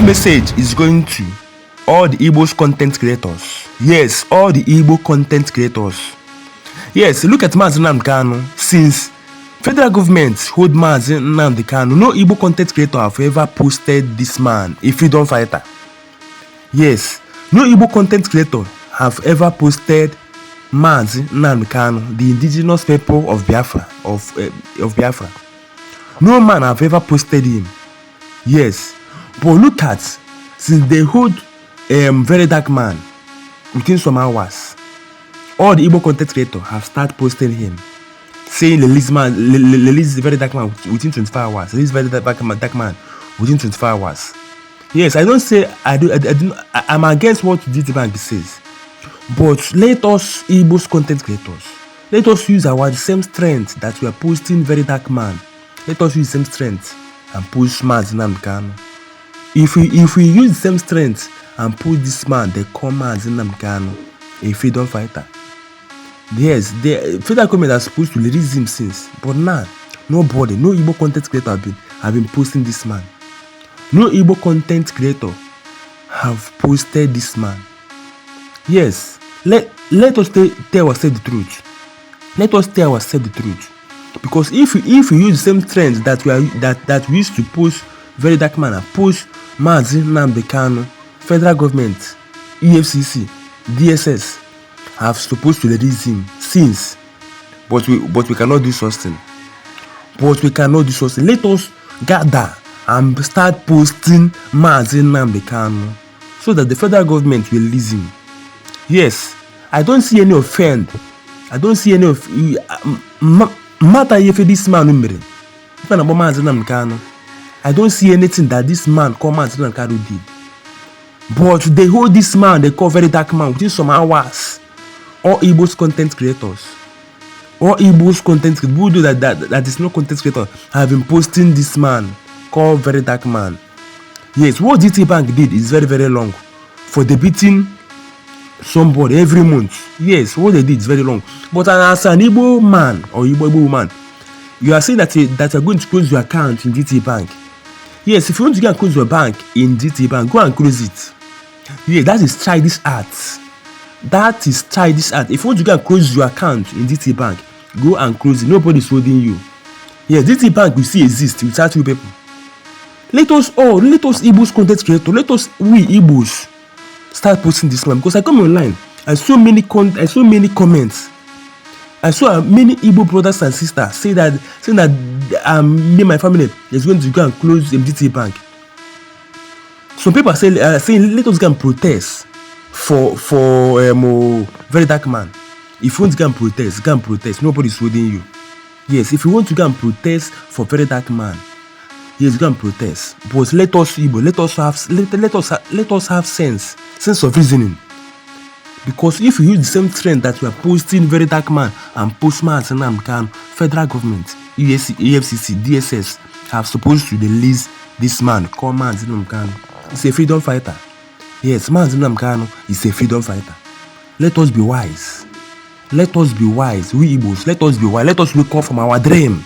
This message is going to all the Igbo's content creators. Yes, all the Igbo content creators. Yes, look at Nnamdi Kanu. Since federal government hold Nnamdi Kanu, no Igbo content creator have ever posted this man a freedom fighter. Yes, no Igbo content creator have ever posted Nnamdi Kanu, the indigenous people of Biafra, of Biafra. No man have ever posted him. Yes, but look at, since they hold very dark man within some hours, all the Igbo content creators have started posting him, saying release very dark man within 24 hours. Release very dark man within 24 hours. Yes, I don't say I'm against what DT Bank says, but let us Igbo's content creators, let us use our same strength that we are posting very dark man. Let us use the same strength and push Nnamdi Kanu. If we use the same strength and push this man, they call Nnamdi Kanu a freedom fighter. Yes, the federal government are supposed to release him since, but now nobody, no Igbo content creator have been posting this man. No Igbo content creator have posted this man. Yes, let us tell ourselves the truth. Let us tell ourselves the truth. Because if we use the same trends that we used to post very dark man and post Nnamdi Kanu, federal government, EFCC, DSS have supposed to release him since, but we cannot do something. But we cannot do something. Let us gather and start posting Nnamdi Kanu so that the federal government will release him. Yes, I don't see any offend. I don't see any matter if this man Nnamdi Kanu. I don't see anything that this man called Nnamdi Kanu did. But they hold this man, they call very dark man within some hours. All Igbo's content creators, all Igbo's content creators, who do that is no content creator, have been posting this man called very dark man. Yes, what DT Bank did is very, very long. For debating somebody every month. Yes, what they did is very long. But as an Igbo man or Igbo woman, you are saying that you're going to close your account in DT Bank. Yes, if you want to go and close your bank in DT Bank, go and close it. Yeah, that is childish art. That is childish art. If you want to go and close your account in DT Bank, go and close it. Nobody is holding you. Yes, DT Bank will still exist without you people. Let us Igbo's content creator, let us we Igbos start posting this man, because I come online, I saw many comments. I saw many Igbo brothers and sisters saying that me and my family is going to go and close DT Bank. Some people are saying let us go and protest for very dark man. If you want to go and protest, nobody is holding you. Yes, if you want to go and protest for very dark man, yes, go and protest. But let us Igbo, let us have sense of reasoning. Because if you use the same trend that we are posting very dark man and post Nnamdi Kanu, federal government, EFCC, DSS have supposed to release this man called Nnamdi Kanu. He's a freedom fighter. Yes, Nnamdi Kanu is a freedom fighter. Let us be wise. Let us be wise. We Igbos, let us be wise. Let us wake up from our dream.